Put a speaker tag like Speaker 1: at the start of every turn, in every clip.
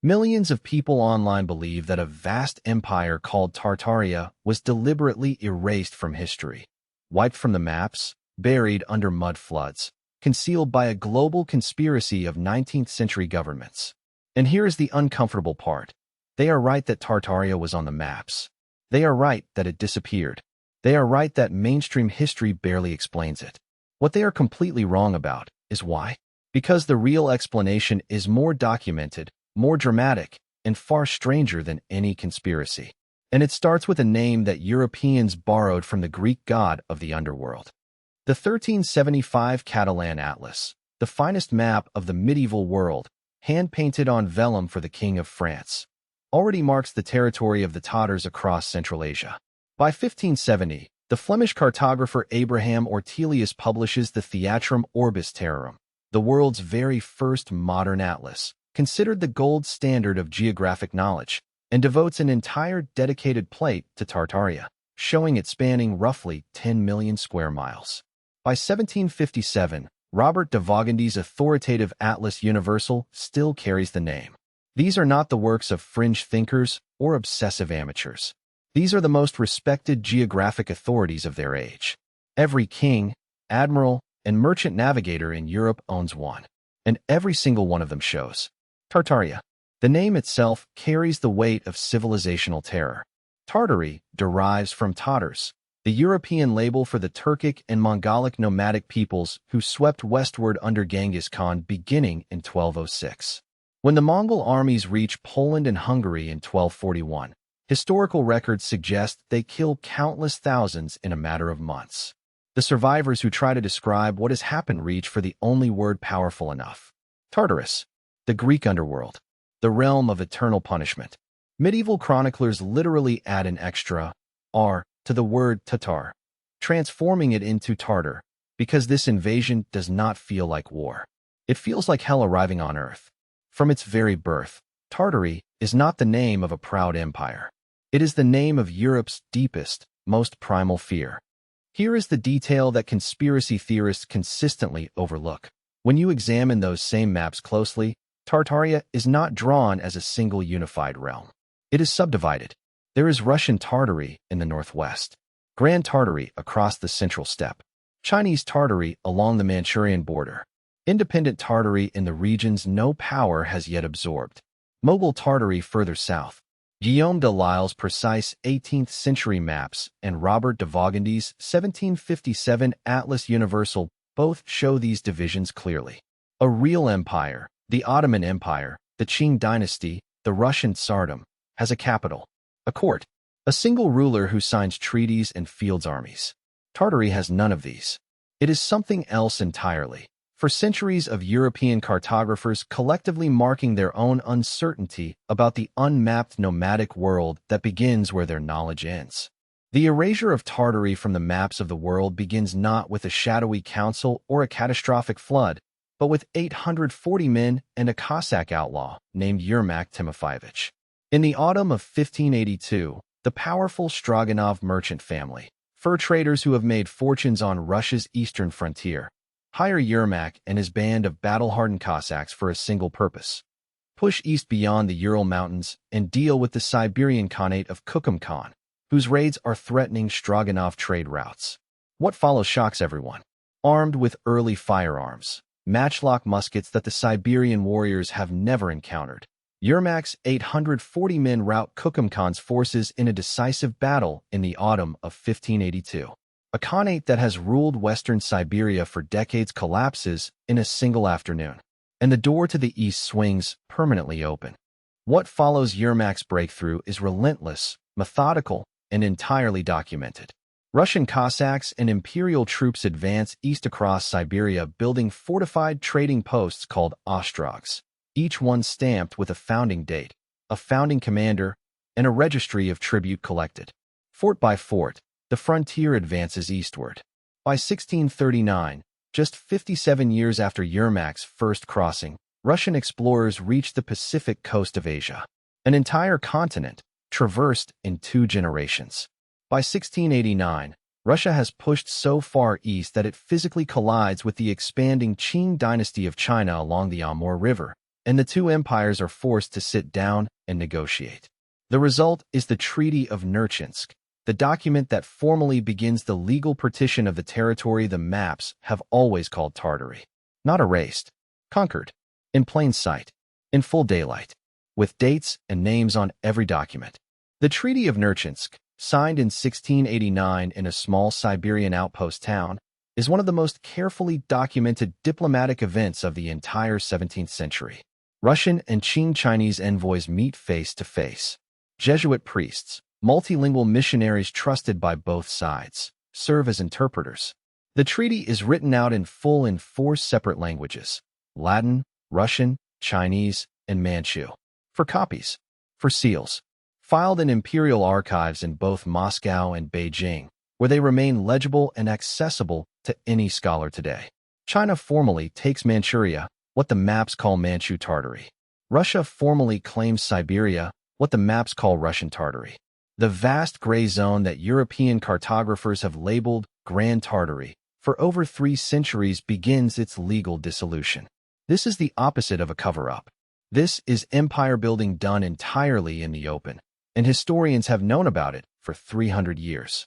Speaker 1: Millions of people online believe that a vast empire called Tartaria was deliberately erased from history, wiped from the maps, buried under mud floods, concealed by a global conspiracy of 19th-century governments. And here is the uncomfortable part. They are right that Tartaria was on the maps. They are right that it disappeared. They are right that mainstream history barely explains it. What they are completely wrong about is why. Because the real explanation is more documented, more dramatic, and far stranger than any conspiracy. And it starts with a name that Europeans borrowed from the Greek god of the underworld. The 1375 Catalan Atlas, the finest map of the medieval world, hand-painted on vellum for the King of France, already marks the territory of the Tatars across Central Asia. By 1570, the Flemish cartographer Abraham Ortelius publishes the Theatrum Orbis Terrarum, the world's very first modern atlas, considered the gold standard of geographic knowledge, and devotes an entire dedicated plate to Tartaria, showing it spanning roughly 10 million square miles. By 1757, Robert de Vaugendy's authoritative Atlas Universal still carries the name. These are not the works of fringe thinkers or obsessive amateurs. These are the most respected geographic authorities of their age. Every king, admiral, and merchant navigator in Europe owns one, and every single one of them shows Tartaria. The name itself carries the weight of civilizational terror. Tartary derives from Tatars, the European label for the Turkic and Mongolic nomadic peoples who swept westward under Genghis Khan beginning in 1206. When the Mongol armies reached Poland and Hungary in 1241, historical records suggest they killed countless thousands in a matter of months. The survivors who try to describe what has happened reach for the only word powerful enough: Tartarus, the Greek underworld, the realm of eternal punishment. Medieval chroniclers literally add an extra R to the word Tatar, transforming it into Tartar, because this invasion does not feel like war. It feels like hell arriving on Earth. From its very birth, Tartary is not the name of a proud empire. It is the name of Europe's deepest, most primal fear. Here is the detail that conspiracy theorists consistently overlook. When you examine those same maps closely, Tartaria is not drawn as a single unified realm. It is subdivided. There is Russian Tartary in the northwest, Grand Tartary across the central steppe, Chinese Tartary along the Manchurian border, independent Tartary in the regions no power has yet absorbed, Mughal Tartary further south. Guillaume de Lisle's precise 18th-century maps and Robert de Vaugendy's 1757 Atlas Universal both show these divisions clearly. A real empire, the Ottoman Empire, the Qing dynasty, the Russian Tsardom, has a capital, a court, a single ruler who signs treaties and fields armies. Tartary has none of these. It is something else entirely. For centuries of European cartographers collectively marking their own uncertainty about the unmapped nomadic world that begins where their knowledge ends. The erasure of Tartary from the maps of the world begins not with a shadowy council or a catastrophic flood, but with 840 men and a Cossack outlaw named Yermak Timofeyevich. In the autumn of 1582, the powerful Stroganov merchant family, fur traders who have made fortunes on Russia's eastern frontier, hire Yermak and his band of battle-hardened Cossacks for a single purpose: push east beyond the Ural Mountains and deal with the Siberian Khanate of Kukum Khan, whose raids are threatening Stroganov trade routes. What follows shocks everyone. Armed with early firearms, matchlock muskets that the Siberian warriors have never encountered, Yermak's 840 men rout Kukum Khan's forces in a decisive battle in the autumn of 1582. A Khanate that has ruled western Siberia for decades collapses in a single afternoon, and the door to the east swings permanently open. What follows Yermak's breakthrough is relentless, methodical, and entirely documented. Russian Cossacks and imperial troops advance east across Siberia, building fortified trading posts called ostrogs, each one stamped with a founding date, a founding commander, and a registry of tribute collected. Fort by fort, the frontier advances eastward. By 1639, just 57 years after Yermak's first crossing, Russian explorers reached the Pacific coast of Asia, an entire continent traversed in 2 generations. By 1689, Russia has pushed so far east that it physically collides with the expanding Qing dynasty of China along the Amur River, and the two empires are forced to sit down and negotiate. The result is the Treaty of Nerchinsk, the document that formally begins the legal partition of the territory the maps have always called Tartary. Not erased, conquered, in plain sight, in full daylight, with dates and names on every document. The Treaty of Nerchinsk, signed in 1689 in a small Siberian outpost town, is one of the most carefully documented diplomatic events of the entire 17th century. Russian and Qing Chinese envoys meet face to face. Jesuit priests, multilingual missionaries trusted by both sides, serve as interpreters. The treaty is written out in full in 4 separate languages: Latin, Russian, Chinese, and Manchu. For copies, for seals, filed in imperial archives in both Moscow and Beijing, where they remain legible and accessible to any scholar today. China formally takes Manchuria, what the maps call Manchu Tartary. Russia formally claims Siberia, what the maps call Russian Tartary. The vast gray zone that European cartographers have labeled Grand Tartary for over 3 centuries begins its legal dissolution. This is the opposite of a cover-up. This is empire building done entirely in the open, and historians have known about it for 300 years.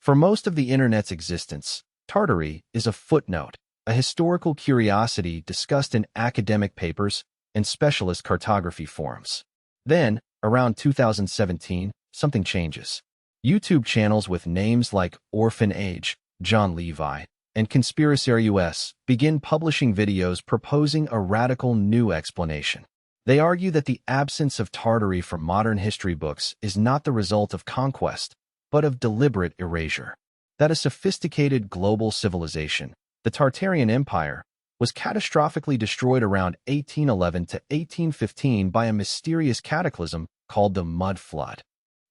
Speaker 1: For most of the internet's existence, Tartary is a footnote, a historical curiosity discussed in academic papers and specialist cartography forums. Then, around 2017, something changes. YouTube channels with names like Orphan Age, John Levi, and Conspiracy US begin publishing videos proposing a radical new explanation. They argue that the absence of Tartary from modern history books is not the result of conquest, but of deliberate erasure. That a sophisticated global civilization, the Tartarian Empire, was catastrophically destroyed around 1811 to 1815 by a mysterious cataclysm called the Mud Flood.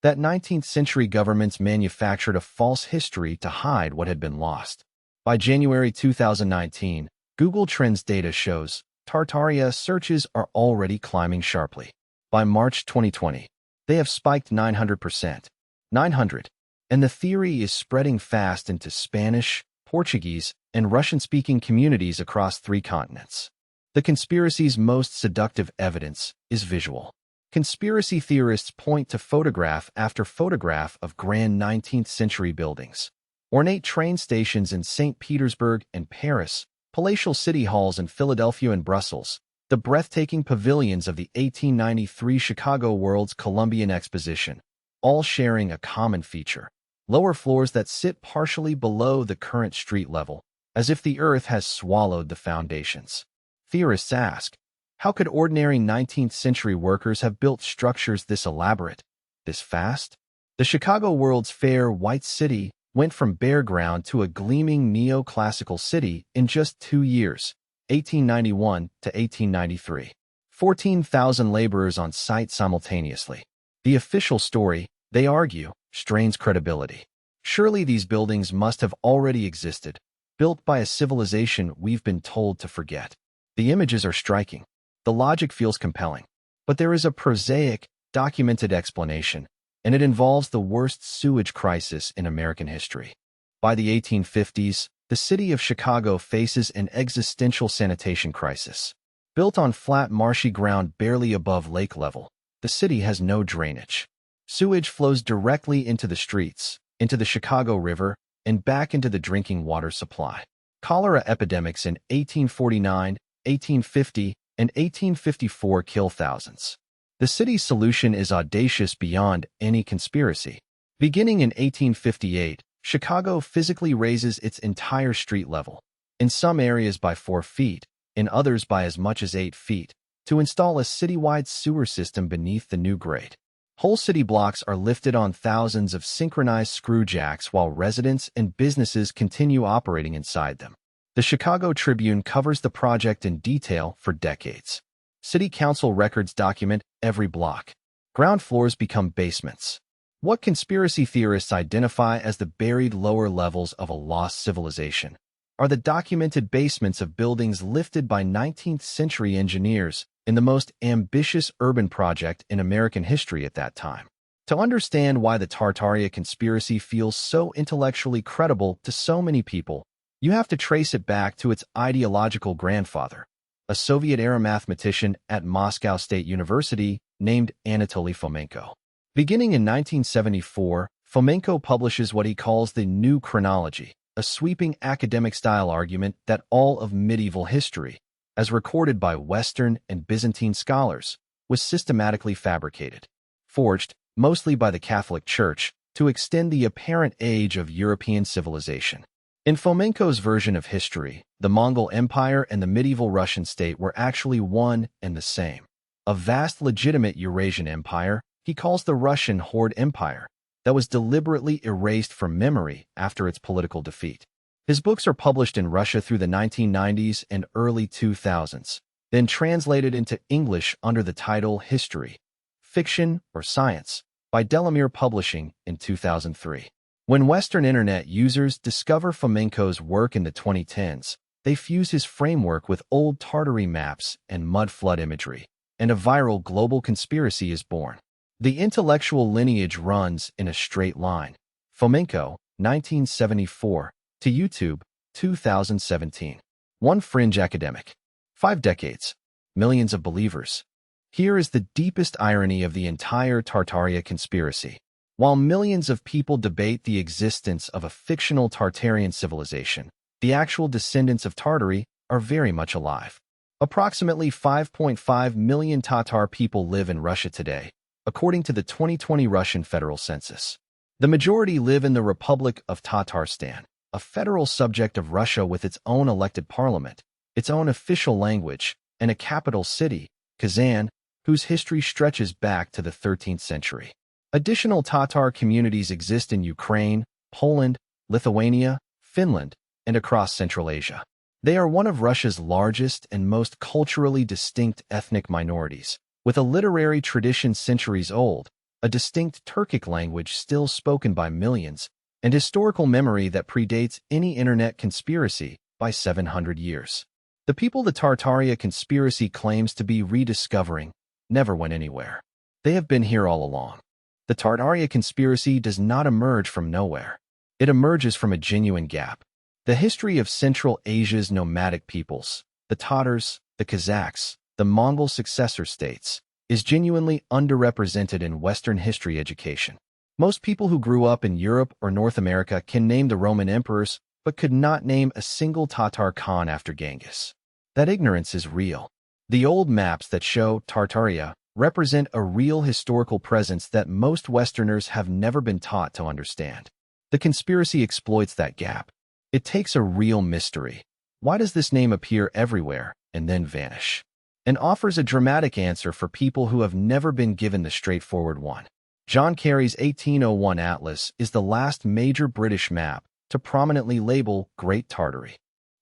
Speaker 1: That 19th century governments manufactured a false history to hide what had been lost. By January 2019, Google Trends data shows Tartaria searches are already climbing sharply. By March 2020, they have spiked 900%. 900. And the theory is spreading fast into Spanish, Portuguese, and Russian-speaking communities across 3 continents. The conspiracy's most seductive evidence is visual. Conspiracy theorists point to photograph after photograph of grand 19th century buildings, ornate train stations in St. Petersburg and Paris, palatial city halls in Philadelphia and Brussels, the breathtaking pavilions of the 1893 Chicago World's Columbian Exposition, all sharing a common feature: lower floors that sit partially below the current street level, as if the earth has swallowed the foundations. Theorists ask, how could ordinary 19th century workers have built structures this elaborate, this fast? The Chicago World's Fair White City went from bare ground to a gleaming neoclassical city in just 2 years, 1891 to 1893. 14,000 laborers on site simultaneously. The official story, they argue, strains credibility. Surely these buildings must have already existed, built by a civilization we've been told to forget. The images are striking. The logic feels compelling. But there is a prosaic, documented explanation, and it involves the worst sewage crisis in American history. By the 1850s, the city of Chicago faces an existential sanitation crisis. Built on flat, marshy ground barely above lake level, the city has no drainage. Sewage flows directly into the streets, into the Chicago River, and back into the drinking water supply. Cholera epidemics in 1849, 1850, and 1854 kill thousands. The city's solution is audacious beyond any conspiracy. Beginning in 1858, Chicago physically raises its entire street level, in some areas by 4 feet, in others by as much as 8 feet, to install a citywide sewer system beneath the new grate. Whole city blocks are lifted on thousands of synchronized screw jacks while residents and businesses continue operating inside them. The Chicago Tribune covers the project in detail for decades. City council records document every block. Ground floors become basements. What conspiracy theorists identify as the buried lower levels of a lost civilization are the documented basements of buildings lifted by 19th century engineers in the most ambitious urban project in American history at that time. To understand why the Tartaria conspiracy feels so intellectually credible to so many people, you have to trace it back to its ideological grandfather, a Soviet-era mathematician at Moscow State University named Anatoly Fomenko. Beginning in 1974, Fomenko publishes what he calls the New Chronology, a sweeping academic-style argument that all of medieval history, as recorded by Western and Byzantine scholars, was systematically fabricated, forged, mostly by the Catholic Church, to extend the apparent age of European civilization. In Fomenko's version of history, the Mongol Empire and the medieval Russian state were actually one and the same. A vast legitimate Eurasian empire, he calls the Russian Horde Empire, that was deliberately erased from memory after its political defeat. His books are published in Russia through the 1990s and early 2000s, then translated into English under the title History, Fiction, or Science, by Delamere Publishing in 2003. When Western Internet users discover Fomenko's work in the 2010s, they fuse his framework with old Tartary maps and mud flood imagery, and a viral global conspiracy is born. The intellectual lineage runs in a straight line. Fomenko, 1974, to YouTube, 2017. One fringe academic. 5 decades. Millions of believers. Here is the deepest irony of the entire Tartaria conspiracy. While millions of people debate the existence of a fictional Tartarian civilization, the actual descendants of Tartary are very much alive. Approximately 5.5 million Tatar people live in Russia today, according to the 2020 Russian federal census. The majority live in the Republic of Tatarstan, a federal subject of Russia with its own elected parliament, its own official language, and a capital city, Kazan, whose history stretches back to the 13th century. Additional Tatar communities exist in Ukraine, Poland, Lithuania, Finland, and across Central Asia. They are one of Russia's largest and most culturally distinct ethnic minorities, with a literary tradition centuries old, a distinct Turkic language still spoken by millions, and historical memory that predates any internet conspiracy by 700 years. The people the Tartaria conspiracy claims to be rediscovering never went anywhere. They have been here all along. The Tartaria conspiracy does not emerge from nowhere. It emerges from a genuine gap. The history of Central Asia's nomadic peoples, the Tatars, the Kazakhs, the Mongol successor states, is genuinely underrepresented in Western history education. Most people who grew up in Europe or North America can name the Roman emperors, but could not name a single Tatar Khan after Genghis. That ignorance is real. The old maps that show Tartaria represent a real historical presence that most Westerners have never been taught to understand. The conspiracy exploits that gap. It takes a real mystery. Why does this name appear everywhere and then vanish? And offers a dramatic answer for people who have never been given the straightforward one. John Carey's 1801 Atlas is the last major British map to prominently label Great Tartary.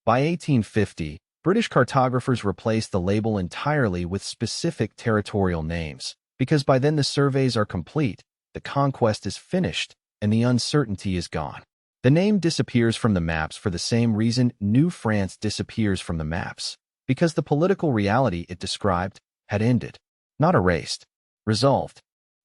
Speaker 1: By 1850, British cartographers replaced the label entirely with specific territorial names, because by then the surveys are complete, the conquest is finished, and the uncertainty is gone. The name disappears from the maps for the same reason New France disappears from the maps, because the political reality it described had ended, not erased, resolved.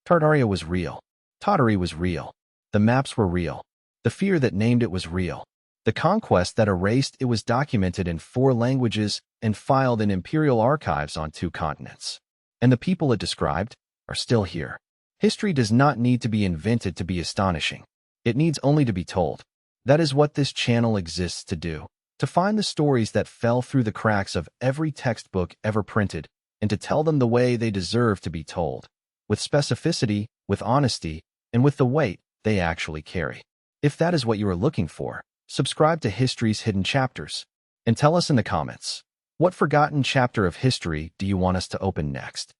Speaker 1: Tartaria was real. Tartary was real. The maps were real. The fear that named it was real. The conquest that erased it was documented in 4 languages and filed in imperial archives on 2 continents. And the people it described are still here. History does not need to be invented to be astonishing. It needs only to be told. That is what this channel exists to do. To find the stories that fell through the cracks of every textbook ever printed, and to tell them the way they deserve to be told. With specificity, with honesty, and with the weight they actually carry. If that is what you are looking for, subscribe to History's Hidden Chapters, and tell us in the comments, what forgotten chapter of history do you want us to open next?